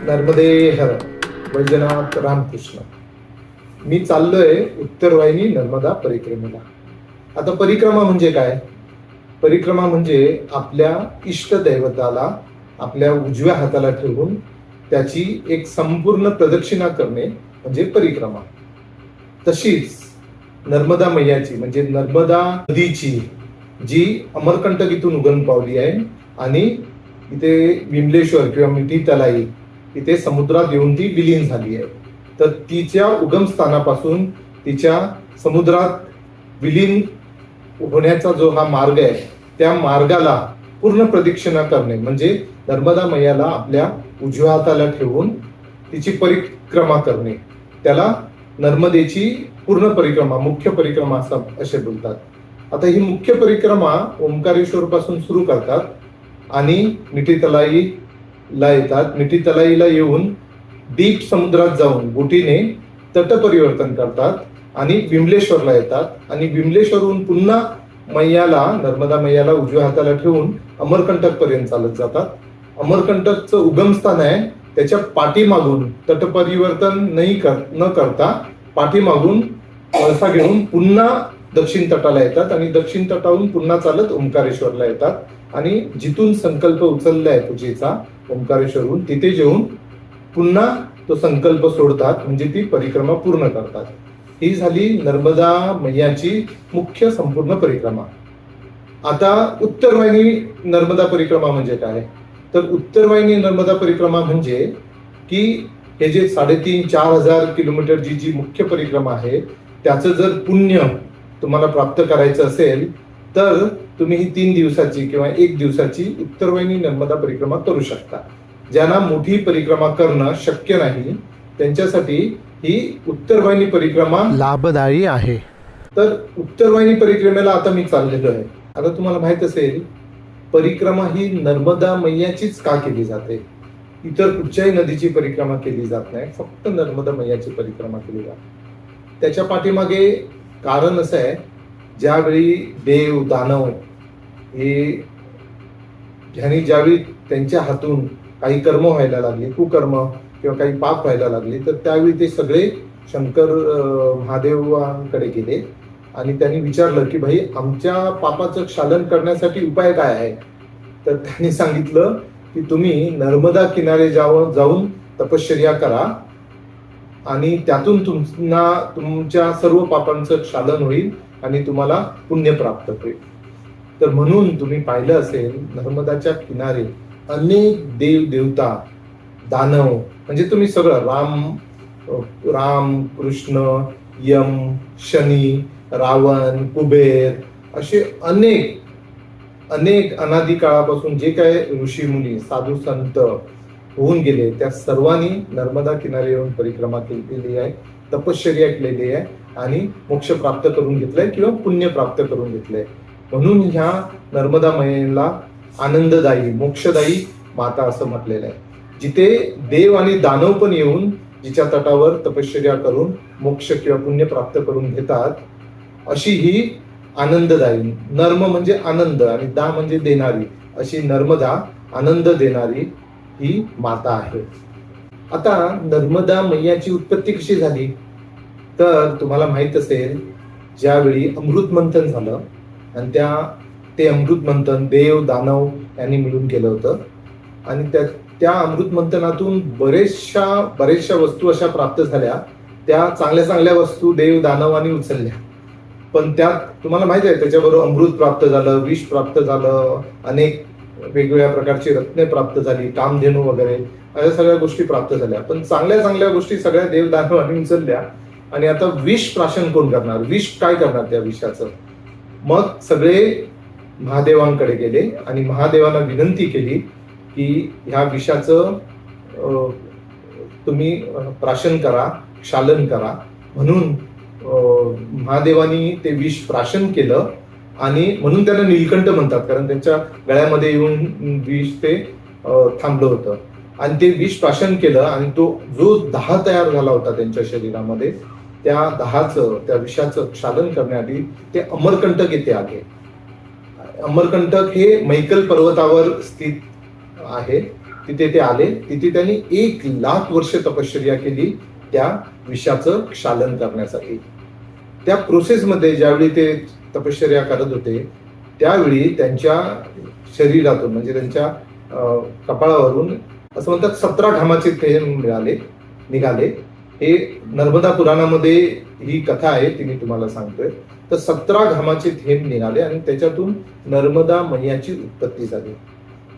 नर्मदे हर वैजनाथ रामकृष्ण. मी चाललोय उत्तरवाहिनी नर्मदा परिक्रमेला. आता परिक्रमा म्हणजे काय? परिक्रमा म्हणजे आपल्या इष्ट दैवताला आपल्या उजव्या हाताला ठेवून त्याची एक संपूर्ण प्रदक्षिणा करणे म्हणजे परिक्रमा. तशीच नर्मदा मैयाची म्हणजे नर्मदा नदीची जी अमरकंटक इथून उगम पावली आहे आणि इथे विमलेश्वर किंवा मिठी तलाई इथे समुद्रात येऊन ती विलीन झाली आहे. तर तिच्या उगम स्थानापासून तिच्या समुद्रात विलीन होण्याचा जो हा मार्ग आहे त्या मार्गाला पूर्ण प्रदक्षिणा करणे म्हणजे नर्मदा मैयाला आपल्या उजव्या हाताला ठेवून तिची परिक्रमा करणे, त्याला नर्मदेची पूर्ण परिक्रमा, मुख्य परिक्रमा असे बोलतात. आता ही मुख्य परिक्रमा ओंकारेश्वर पासून सुरू करतात आणि मिठी तलाईला येतात. मिठी तलाईला येऊन डीप समुद्रात जाऊन बोटीने तट परिवर्तन करतात आणि विमलेश्वरला येतात आणि विमलेश्वरहून पुन्हा मैयाला, नर्मदा मैयाला उजव्या हाताला ठेवून अमरकंटक पर्यंत चालत जातात. अमरकंटकचं उगमस्थान आहे, त्याच्या पाठीमागून तट परिवर्तन न करता पाठीमागून वळसा घेऊन पुन्हा दक्षिण तटाला येतात आणि दक्षिण तटावरून पुन्हा चालत ओंकारेश्वरला येतात आणि जिथून संकल्प उचललाय पूजेचा ओंकारेश्वरहून तिथे जेवून पुन्हा तो संकल्प सोडतात म्हणजे ती परिक्रमा पूर्ण करतात. ही झाली नर्मदा मैयाची मुख्य संपूर्ण परिक्रमा. आता उत्तरवाहिनी नर्मदा परिक्रमा म्हणजे काय? तर उत्तरवाहिनी नर्मदा परिक्रमा म्हणजे की हे जे 3,500-4,000 किलोमीटर जी मुख्य परिक्रमा आहे त्याचं जर पुण्य तुम्हाला प्राप्त करायचं असेल तर तुम्ही ही 3 दिवसाची किंवा 1 दिवसाची उत्तरवाहिनी नर्मदा परिक्रमा करू शकता. ज्यांना मोठी परिक्रमा करणं शक्य नाही त्यांच्यासाठी ही उत्तरवाहिनी परिक्रमा लाभदायी आहे. तर उत्तरवाहिनी परिक्रमेला आता मी चाललेलो आहे. आता तुम्हाला माहित असेल परिक्रमा ही नर्मदा मैयाचीच का केली जाते? इतर कुठच्याही नदीची परिक्रमा केली जात नाही, फक्त नर्मदा मैयाची परिक्रमा केली जाते. त्याच्या पाठीमागे कारण असं आहे, ज्यावेळी देव दानव हे ज्यावेळी त्यांच्या हातून काही कर्म व्हायला लागले, कुकर्म किंवा काही पाप व्हायला लागले, तर त्यावेळी ते सगळे शंकर महादेवांकडे गेले आणि त्यांनी विचारलं की भाई आमच्या पापाचं क्षालन करण्यासाठी उपाय काय आहे? तर त्यांनी सांगितलं की तुम्ही नर्मदा किनारे जाऊन तपश्चर्या करा आणि त्यातून तुमच्या सर्व पापांचं क्षालन होईल आणि तुम्हाला पुण्य प्राप्त होईल. तर म्हणून तुम्ही पाहिलं असेल नर्मदाच्या किनारे अनेक देव देवता दानव म्हणजे तुम्ही सगळं राम कृष्ण यम शनी रावण कुबेर असे अनेक अनादी काळापासून जे काय ऋषी मुनी साधू संत होऊन गेले त्या सर्वांनी नर्मदा किनारे येऊन परिक्रमा केलेली आहे, तपश्चर्या केलेली आहे आणि मोक्ष प्राप्त करून घेतलाय किंवा पुण्य प्राप्त करून घेतलंय. म्हणून ह्या नर्मदा मैयाला आनंददायी मोक्षदायी माता असं म्हटलेलं आहे. जिथे देव आणि दानव पण येऊन जिच्या तटावर तपश्चर्या करून मोक्ष किंवा पुण्य प्राप्त करून घेतात अशी ही आनंददायी, नर्म म्हणजे आनंद आणि दा म्हणजे देणारी, अशी नर्मदा आनंद देणारी ही माता आहे. आता नर्मदा मैयाची उत्पत्ती कशी झाली? तर तुम्हाला माहित असेल ज्यावेळी अमृत मंथन झालं आणि ते अमृत मंथन देव दानव यांनी मिळून केलं होतं आणि त्या अमृत मंथनातून बरेचशा वस्तू अशा प्राप्त झाल्या. त्या चांगल्या वस्तू देव दानवांनी उचलल्या, पण त्यात तुम्हाला माहित आहे त्याच्याबरोबर अमृत प्राप्त झालं, विष प्राप्त झालं, अनेक वेगवेगळ्या प्रकारची रत्ने प्राप्त झाली, कामधेनू वगैरे अशा सगळ्या गोष्टी प्राप्त झाल्या. पण चांगल्या गोष्टी सगळ्या देव दानवांनी उचलल्या आणि आता विष प्राशन कोण करणार? विष काय करणार त्या विषाचं? मग सगळे महादेवांकडे गेले आणि महादेवांना विनंती केली की ह्या विषाचं तुम्ही प्राशन करा, क्षालन करा. म्हणून महादेवानी ते विष प्राशन केलं आणि म्हणून त्यांना नीलकंठ म्हणतात, कारण त्यांच्या गळ्यामध्ये येऊन विष ते थांबलं होतं आणि ते विष प्राशन केलं आणि तो जो दाह तयार झाला होता त्यांच्या शरीरामध्ये त्या विषाचं क्षालन करण्याआधी ते अमरकंटक येथे आले. अमरकंटक हे मैकल पर्वतावर स्थित आहे तिथे ते आले. तिथे त्यांनी 1,00,000 वर्ष तपश्चर्या केली त्या विषाचं क्षालन करण्यासाठी. त्या प्रोसेसमध्ये ज्यावेळी ते तपश्चर्या करत होते त्यावेळी त्यांच्या शरीरातून म्हणजे त्यांच्या कपाळावरून असं म्हणतात 17 घामाचे थेंब निघाले. हे नर्मदा पुराणामध्ये ही कथा आहे, ती मी तुम्हाला सांगतोय. तर 17 घामाचे थेंब निघाले आणि त्याच्यातून नर्मदा मैयाची उत्पत्ती झाली.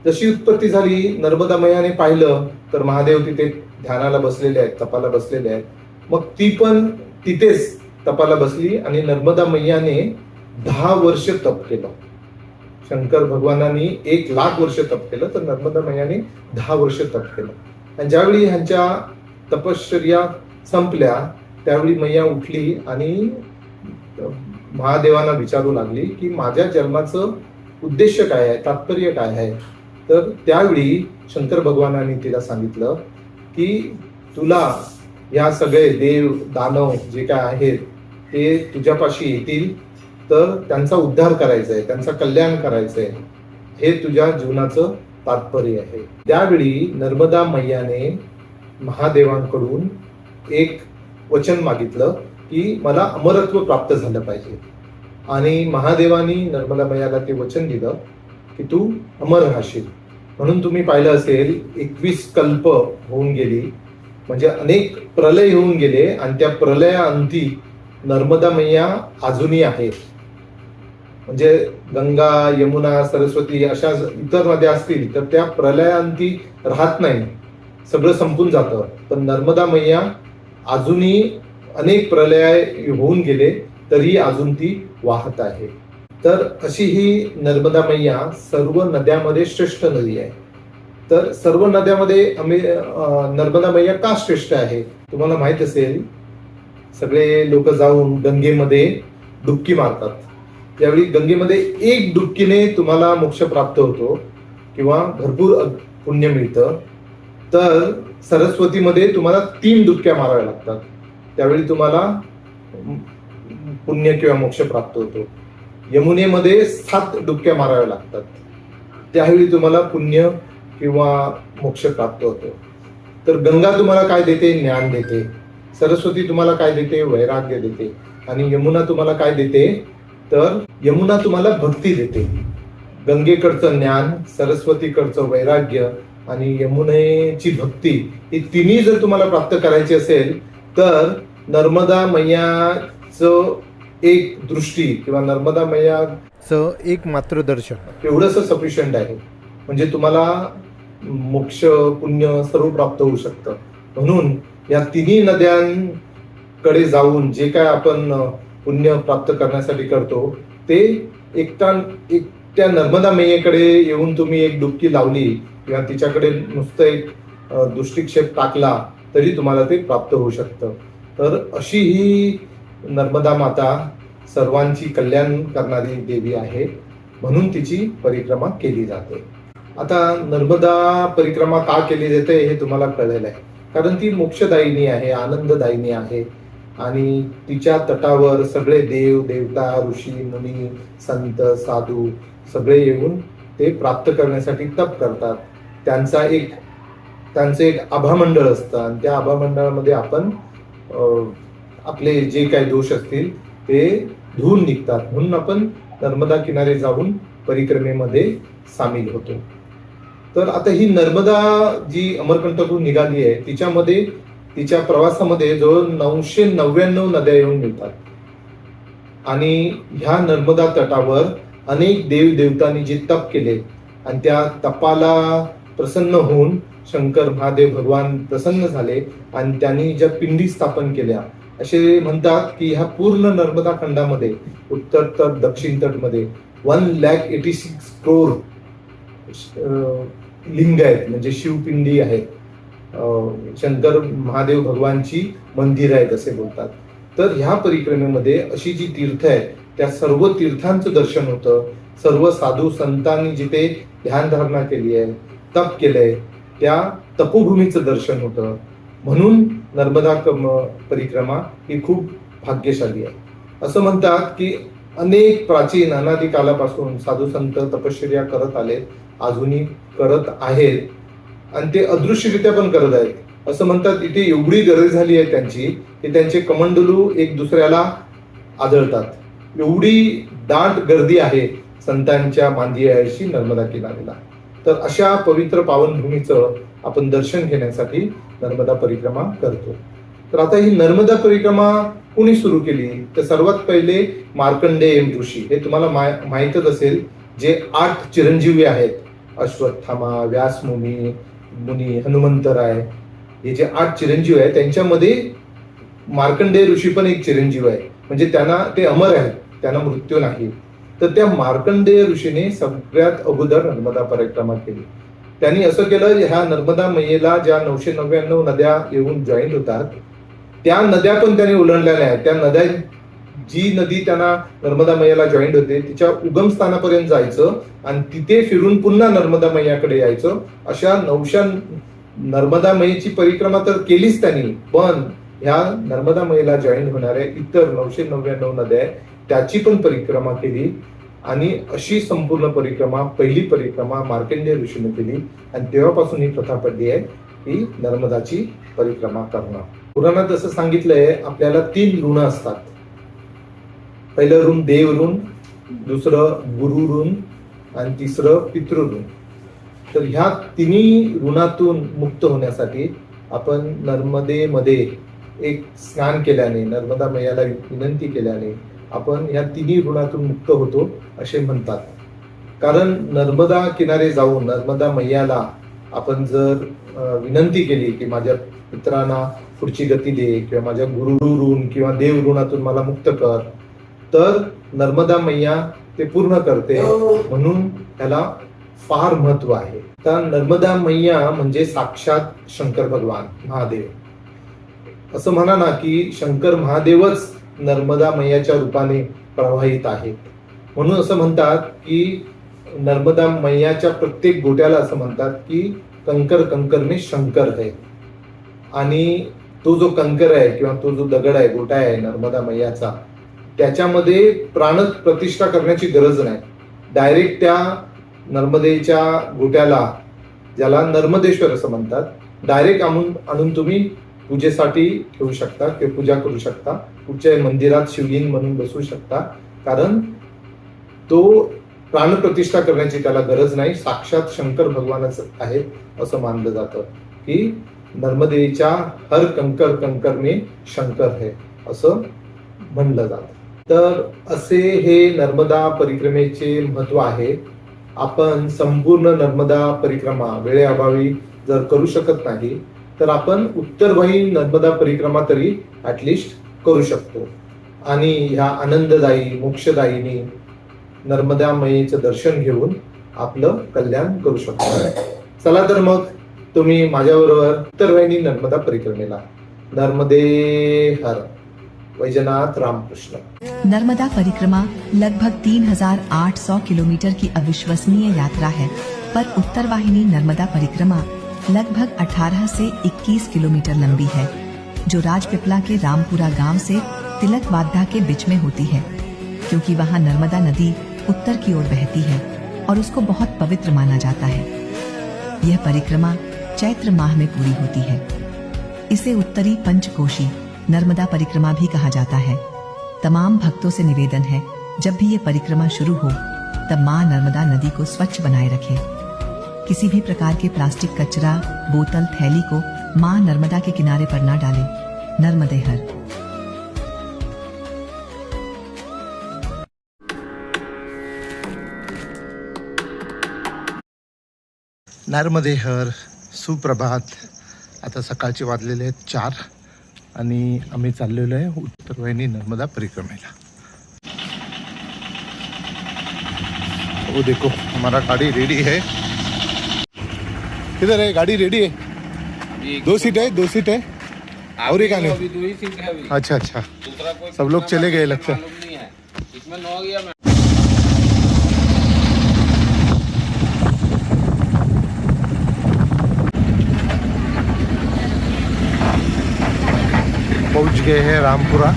जशी उत्पत्ती झाली, नर्मदा मैयाने पाहिलं तर महादेव तिथे ध्यानाला बसलेले आहेत, तपाला बसलेले आहेत. मग ती पण तिथेच तपाला बसली आणि नर्मदा मैयाने 10 वर्ष तप केलं. शंकर भगवानांनी 1,00,000 वर्ष तप केलं, तर नर्मदा मैयाने 10 वर्ष तप केलं. आणि ज्यावेळी ह्यांच्या तपश्चर्या संपल्या त्यावेळी मैया उठली आणि महादेवांना विचारू लागली की माझ्या जन्माचं उद्देश काय आहे, तात्पर्य काय आहे. तर त्यावेळी शंकर भगवानांनी तिला सांगितलं की तुला या सगळे देव दानव जे काय आहेत ते तुझ्यापाशी येतील, तर त्यांचा उद्धार करायचा आहे, त्यांचं कल्याण करायचं आहे, हे तुझ्या जीवनाचं तात्पर्य आहे. त्यावेळी नर्मदा मैयाने महादेवांकडून एक वचन मागितलं की मला अमरत्व प्राप्त झालं पाहिजे. आणि महादेवानी नर्मदा मैयाला ते वचन दिलं की तू अमर राहशील. म्हणून तुम्ही पाहिलं असेल 21 कल्प होऊन गेली, म्हणजे अनेक प्रलय होऊन गेले आणि त्या प्रलयाअंती नर्मदा मैया अजूनही आहे. म्हणजे गंगा, यमुना, सरस्वती अशा इतर नद्या असतील तर त्या प्रलयाअंती राहत नाही, सगळं संपून जातं. पण नर्मदा मैया अजूनही अनेक प्रलय होऊन गेले तरी अजून ती वाहत आहे. तर अशी ही नर्मदा मैया सर्व नद्यामध्ये श्रेष्ठ नदी आहे. तर सर्व नद्यामध्ये नर्मदा मैया का श्रेष्ठ आहे तुम्हाला माहित असेल. सगळे लोक जाऊन गंगेमध्ये डुबकी मारतात. त्यावेळी गंगेमध्ये एक डुबकीने तुम्हाला मोक्ष प्राप्त होतो किंवा भरपूर पुण्य मिळतं. तर सरस्वतीमध्ये तुम्हाला 3 डुबक्या माराव्या लागतात, त्यावेळी तुम्हाला पुण्य किंवा मोक्ष प्राप्त होतो. यमुनेमध्ये 7 डुबक्या माराव्या लागतात, त्यावेळी तुम्हाला पुण्य किंवा मोक्ष प्राप्त होतो. तर गंगा तुम्हाला काय देते, ज्ञान देते. सरस्वती तुम्हाला काय देते, वैराग्य देते. आणि यमुना तुम्हाला काय देते, तर यमुना तुम्हाला भक्ती देते. गंगेकडचं ज्ञान, सरस्वतीकडचं वैराग्य आणि यमुनेची भक्ती, ही तिन्ही जर तुम्हाला प्राप्त करायची असेल तर नर्मदा मैयाचं एक दृष्टी किंवा नर्मदा मैयाचं एक मात्र दर्शन एवढंच सफिशियंट आहे. म्हणजे तुम्हाला मोक्ष पुण्य सर्व प्राप्त होऊ शकतं. म्हणून या तिन्ही नद्यांकडे जाऊन जे काय आपण पुण्य प्राप्त करण्यासाठी करतो ते त्या नर्मदा मैयेकडे येऊन तुम्ही एक डुबकी लावली किंवा तिच्याकडे नुसतं एक दृष्टिक्षेप टाकला तरी तुम्हाला ते प्राप्त होऊ शकतं. तर अशी ही नर्मदा माता सर्वांची कल्याण करणारी देवी आहे, म्हणून तिची परिक्रमा केली जाते. आता नर्मदा परिक्रमा का केली जाते हे तुम्हाला कळलेलं आहे, कारण ती मोक्षदायिनी आहे, आनंददायिनी आहे. आणि तिच्या तटावर सगळे देव देवता, ऋषी मुनी, संत साधू सगळे येऊन ते प्राप्त करण्यासाठी तप करतात. त्यांचं एक आभामंडळ असतं आणि त्या आभामंडळामध्ये आपण आपले जे काही दोष असतील ते धुवून निघतात. म्हणून आपण नर्मदा किनारे जाऊन परिक्रमेमध्ये सामील होतो. तर आता ही नर्मदा जी अमरकंटकहून निघाली आहे तिच्या प्रवासामध्ये जवळ 999 नद्या येऊन मिळतात. आणि ह्या नर्मदा तटावर अनेक देव देवतांनी जे तप केले आणि त्या तपाला प्रसन्न होऊन शंकर महादेव भगवान प्रसन्न झाले आणि त्यांनी ज्या पिंडी स्थापन केल्या. असे म्हणतात की ह्या पूर्ण नर्मदा खंडामध्ये उत्तर तट दक्षिण तट मध्ये 1,86 करोड लिंग आहेत, म्हणजे शिवपिंडी आहेत, शंकर महादेव भगवानची मंदिर आहेत असे बोलतात. तर ह्या परिक्रमेमध्ये अशी जी तीर्थ आहेत त्या सर्व तीर्थांचं दर्शन होतं. सर्व साधू संतांनी जिथे ध्यानधारणा केली आहे, तप केलंय, त्या तपोभूमीचं दर्शन होतं. म्हणून नर्मदा परिक्रमा ही खूप भाग्यशाली आहे. असं म्हणतात की अनेक प्राचीन अनादी कालापासून साधू संत तपश्चर्या करत आले, अजूनही करत आहेत. आणि ते अदृश्यरित्या पण करत आहेत. असं म्हणतात इथे एवढी गर्दी झाली आहे त्यांची की त्यांचे कमंडलू एक दुसऱ्याला आदळतात. एवढी दाट गर्दी आहे संतांच्या मांदियाळशी नर्मदा किनाऱ्याला. तर अशा पवित्र पावनभूमीचं आपण दर्शन घेण्यासाठी नर्मदा परिक्रमा करतो. तर आता ही नर्मदा परिक्रमा कुणी सुरू केली? तर सर्वात पहिले मार्कंडेय ऋषी. हे तुम्हाला माहीतच असेल, जे 8 चिरंजीवी आहेत, अश्वत्थामा, व्यासमुनी, मुनी, हनुमंतराय, हे जे 8 चिरंजीव आहेत त्यांच्यामध्ये मार्कंडेय ऋषी पण एक चिरंजीव आहे. म्हणजे त्यांना ते अमर आहेत, त्यांना मृत्यू नाही. तर त्या मार्कंडेय ऋषीने सगळ्यात अगोदर नर्मदा परिक्रमा केली. त्यांनी असं केलं, ह्या नर्मदा मैयेला ज्या 999 नद्या येऊन जॉईंट होतात त्या नद्या पण त्यांनी ओलांडलेल्या आहेत. त्या नद्या, जी नदी त्यांना नर्मदा मैयाला जॉईंट होते तिच्या उगम स्थानापर्यंत जायचं आणि तिथे फिरून पुन्हा नर्मदा मैयाकडे यायचं. अशा 900 नर्मदा मैयेची परिक्रमा तर केलीच त्यांनी, पण ह्या नर्मदा मैयाला जॉईन होणाऱ्या इतर 999 नद्या आहेत त्याची पण परिक्रमा केली. आणि अशी संपूर्ण परिक्रमा, पहिली परिक्रमा मार्कंडेय ऋषीने केली आणि तेव्हापासून ही प्रथा पडली आहे ही नर्मदाची परिक्रमा करणं. पुराणात असं सांगितलंय आपल्याला 3 ऋण असतात. पहिलं ऋण देव ऋण, दुसरं गुरु ऋण आणि तिसरं पितृ ऋण. तर ह्या तिन्ही ऋणातून मुक्त होण्यासाठी आपण नर्मदेमध्ये एक स्नान केल्याने, नर्मदा मैयाला विनंती केल्याने आपण ह्या तिन्ही ऋणातून मुक्त होतो असे म्हणतात. कारण नर्मदा किनारे जाऊन नर्मदा मैयाला आपण जर विनंती केली की माझ्या पितरांना पुढची गती दे किंवा माझ्या गुरु ऋण किंवा देव ऋणातून मला मुक्त कर, तर नर्मदा मैया ते पूर्ण करते. म्हणून त्याला फार महत्व आहे. तर नर्मदा मैया म्हणजे साक्षात शंकर भगवान महादेव. असं म्हणा ना की शंकर महादेवच नर्मदा मैयाच्या रूपाने प्रवाहित आहे. म्हणून असं म्हणतात की नर्मदा मैयाच्या प्रत्येक गोट्याला असं म्हणतात की कंकर कंकर में शंकर है. आणि तो जो कंकर आहे किंवा तो जो दगड आहे, गोटा आहे नर्मदा मैयाचा, त्याच्यामध्ये प्राण प्रतिष्ठा करण्याची गरज नाही. डायरेक्ट त्या नर्मदेच्या गोट्याला, ज्याला नर्मदेश्वर असं म्हणतात, डायरेक्ट आणून तुम्ही पूजेसाठी ठेवू शकता किंवा पूजा करू शकता. कुठच्याही मंदिरात शिवलिंग म्हणून बसवू शकता. कारण तो प्राणप्रतिष्ठा करण्याची त्याला गरज नाही. साक्षात शंकर भगवानच आहेत असं मानलं जातं की नर्मदेच्या हर कंकर कंकर में शंकर है असं म्हणलं जातं. तर असे हे नर्मदा परिक्रमेचे महत्व आहे. आपण संपूर्ण नर्मदा परिक्रमा वेळेअभावी जर करू शकत नाही तर आपण उत्तरवाही नर्मदा परिक्रमा तरी ऍटलिस्ट करू शकतो आणि ह्या आनंददायी मोक्षदायीनी नर्मदा मैयेचं दर्शन घेऊन आपलं कल्याण करू शकतो. चला तर मग तुम्ही माझ्याबरोबर उत्तरवाहिनी नर्मदा परिक्रमेला. नर्मदे हर. वैजनाथ रामकृष्ण. नर्मदा परिक्रमा लगभग 3800 किलोमीटर की अविश्वसनीय यात्रा है, पर उत्तरवाहिनी नर्मदा परिक्रमा लगभग 18 से 21 किलोमीटर लंबी है, जो राजपिपला के रामपुरा गांव से तिलक वाद्दा के बीच में होती है, क्योंकि वहां नर्मदा नदी उत्तर की ओर बहती है और उसको बहुत पवित्र माना जाता है। यह परिक्रमा चैत्र माह में पूरी होती है। इसे उत्तरी पंचकोशी नर्मदा परिक्रमा भी कहा जाता है। तमाम भक्तों से निवेदन है, जब भी ये परिक्रमा शुरू हो तब मां नर्मदा नदी को स्वच्छ बनाए रखें। किसी भी प्रकार के प्लास्टिक कचरा, बोतल, थैली को मां नर्मदा के किनारे पर न डालें। नर्मदे हर। नर्मदे हर. सुप्रभात. आता सकाळचे वाजलेले आहेत 4 आणि आम्ही चाललेलो आहे उत्तरवाहिनी नर्मदा परिक्रमेला. वो देखो हमारा गाड़ी रेडी है. किधर है गाड़ी? रेडी है. 2 सीट है, 2 सीट है और एक आने. अभी 2 ही सीट है अभी. अच्छा अच्छा. दूसरा कोई सब लोग चले गए लगता है. मालूम नहीं है. इसमें 9 गया मैं. पहुंच गए हैं रामपुरा.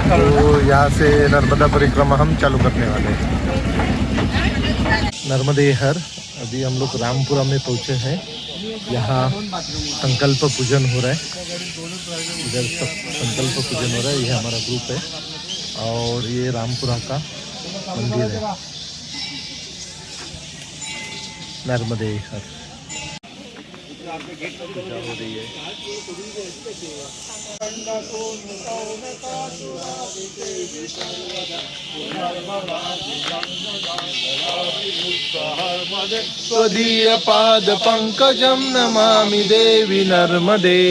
तो यहाँ से नर्मदा परिक्रमा हम चालू करने वाले हैं. नर्मदे हर. अभी हम लोग रामपुरा में पहुंचे हैं यहाँ संकल्प पूजन हो रहा है, इधर संकल्प पूजन हो रहा है। ये हमारा ग्रुप है और ये रामपुरा का मंदिर है, नर्मदे हर पूजा हो रही है। स्वदीय पाद पंकजम नमामि देवी नर्मदे।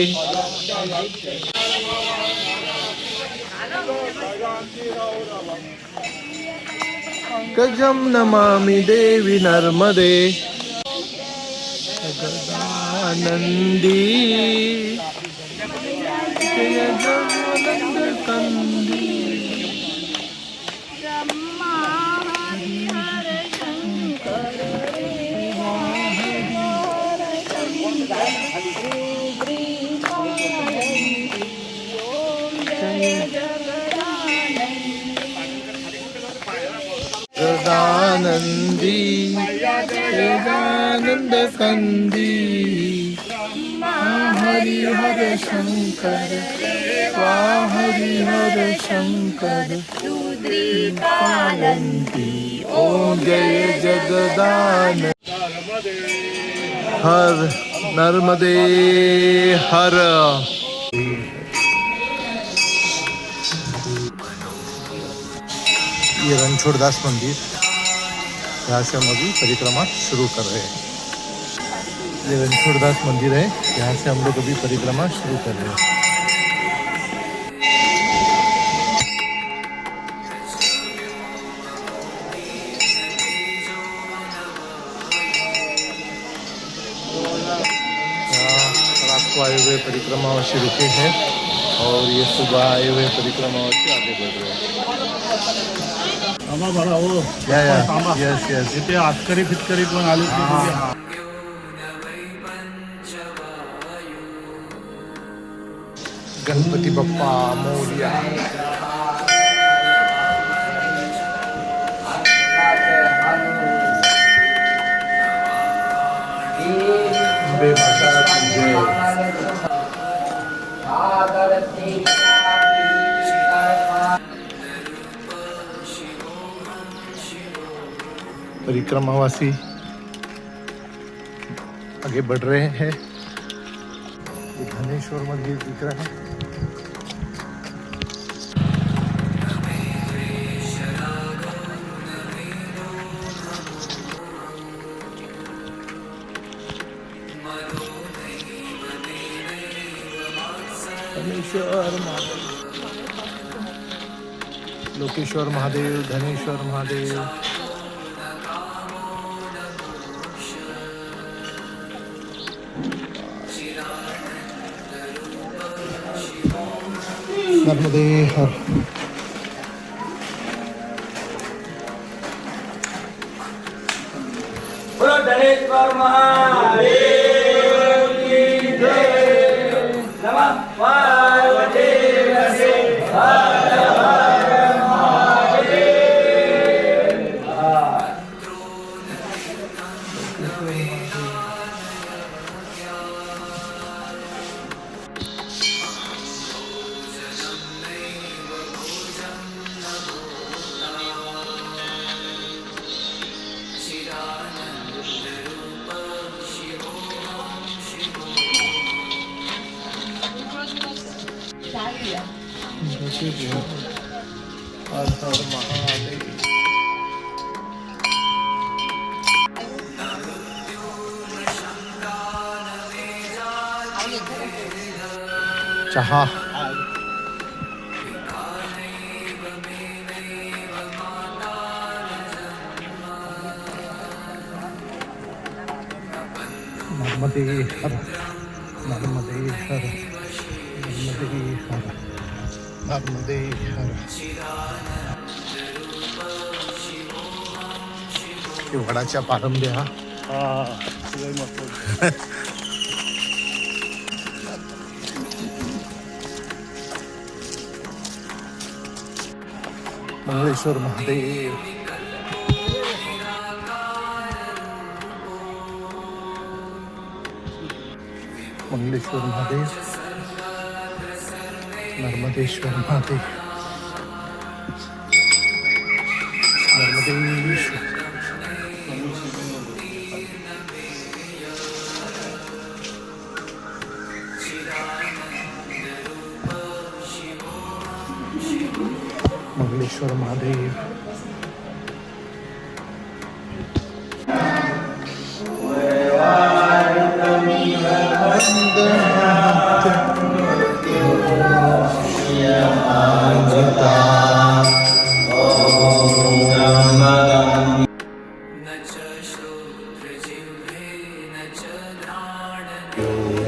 पंकजम नमामि देवी नर्मदे। नंदी जय जगदानंद कंदी। जगदानंदी जगदानंद कंदी। हरि हर शंकर हरि हर शंकर पालंती। ओम जय जगदान हर नर्मदे हर। ये रणछोड़दास मंदिर, यहाँ से हम अभी परिक्रमा शुरू कर रहे हैं। ये रणछोड़दास मंदिर है, यहाँ से हम लोग अभी परिक्रमा शुरू कर रहे हैं। रात को आए हुए परिक्रमावासी रुके हैं और ये सुबह आए हुए परिक्रमावासी आगे बढ़ रहे हैं। यस यस इथे आतकरी फितकरी पण आले. गणपती बाप्पा मोरया. अम्बे माता की जय. परिक्रमावासी आगे बढ़ रहे हैं. धनेश्वर मंदिर दिख रहा है. धनेश्वर महादेव, लोकेश्वर महादेव, धनेश्वर महादेव. नर्मदे हर. बोलो धनेश्वर महादेव की जय. नमः पार्वती पते हर हर महादेव. हर हर महादेव. चहा. नर्मदे हर, नर्मदे हर, नर्मदे हर, नर्मदे हर. ते वडाच्या पारंब्या. मंगळेश्वर महादेव. मंगलेश्वर महादेव, नर्मदेश्वर महादेव, नर्मदेश्वर, मंगलेश्वर महादेव,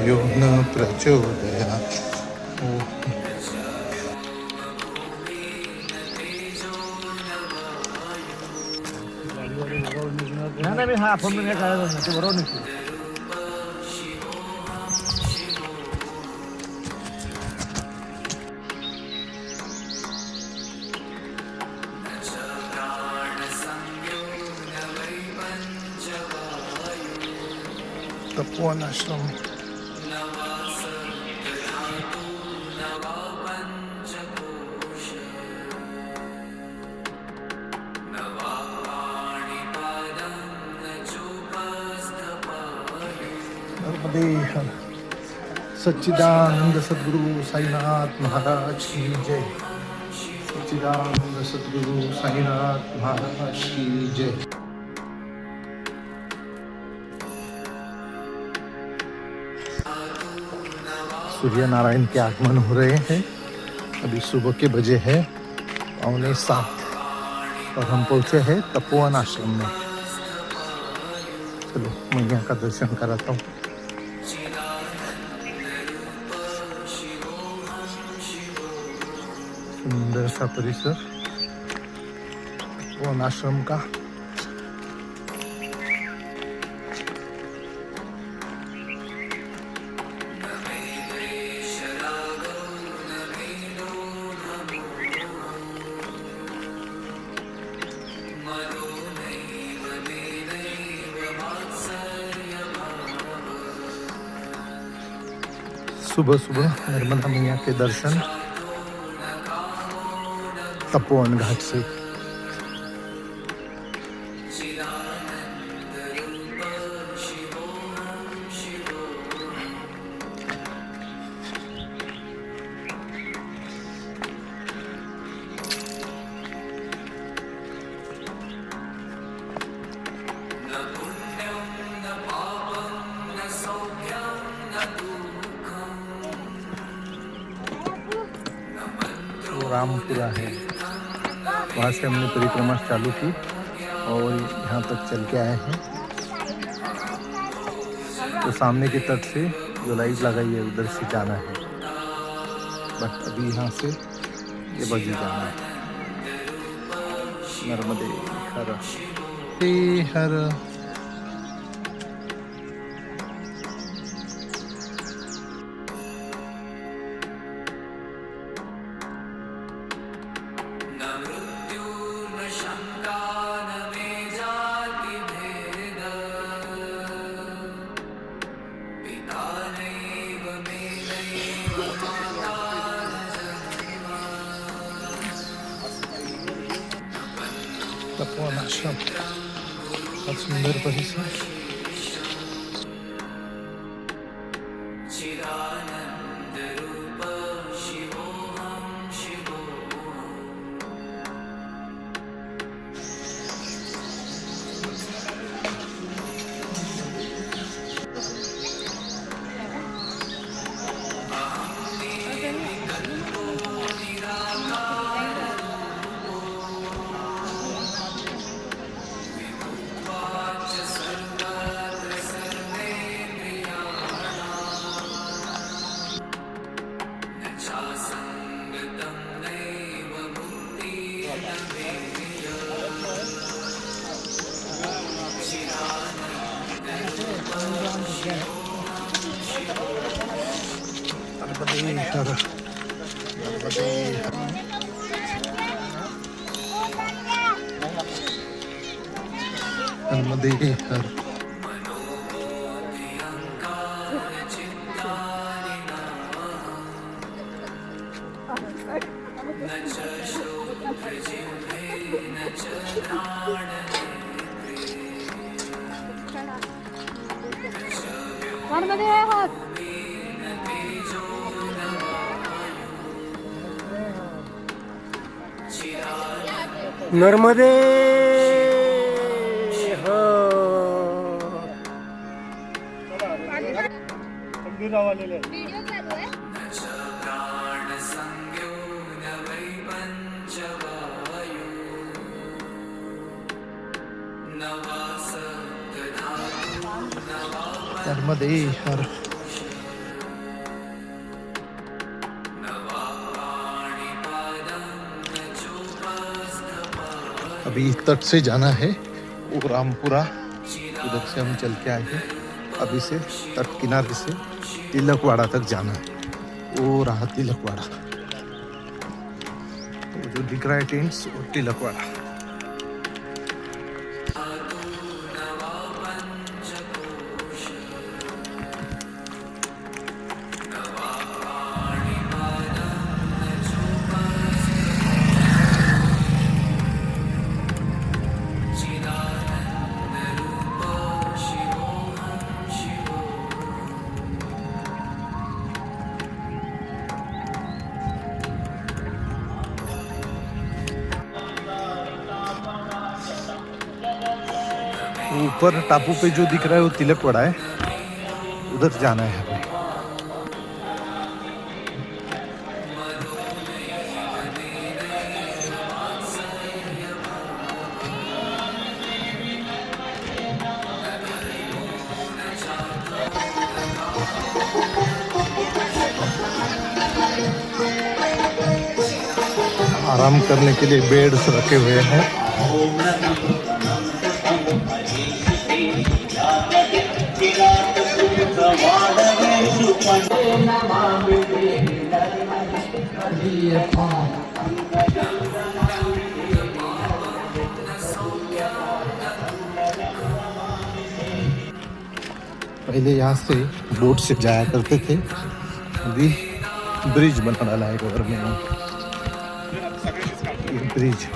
यो न प्रचोदयात्। नाही मी हा फोन काय करायचं नाही ते बरोबर नाही. तपोवन आश्रम, नर्मदे हर। सच्चिदानंद सद्गुरु साईनाथ महाराज की जय। सच्चिदानंद सद्गुरु साईनाथ महाराज की जय। सूर्य नारायण के आगमन हो रहे हैं। अभी सुबह के बजे है 6:45 और हम पहुंचे हैं तपोवन आश्रम में। चलो मैया का दर्शन कराता हूँ। सुंदर सा परिसर तपोवन आश्रम का। सुबह सुबह नर्मदा मैया के दर्शन तपोवन घाट से। रामपुरा है, वहाँ से हमने परिक्रमा चालू की और यहाँ तक चल के आए हैं। तो सामने के तट से जो लाइट लगाई है उधर से जाना है, बट अभी यहाँ से ये बगी जाना है। नर्मदे हर हर। तपोवन आश्रम बहुत सुंदर परिसर। नर्मदे हर। आतमध्ये आहे हात. नर्मदे हो. व्हिडिओ चालू आहे. नर्मदे हर. अभी तट से जाना है वो रामपुरा, उधर से हम चल के आए हैं. अभी से तट किनारे से तिलकवाड़ा तक जाना है. वो रहा तिलकवाड़ा, वो जो दिख रहा है टेंट्स वो तिलकवाड़ा. ऊपर टापू पे जो दिख रहा है वो तिलकवाड़ा है, उधर जाना है हमें. आराम करने के लिए बेड्स रखे हुए हैं. पहले यहाँ से बोट से जाया करते थे, अभी ब्रिज बना डाला है गवर्नमेंट ने. ब्रिज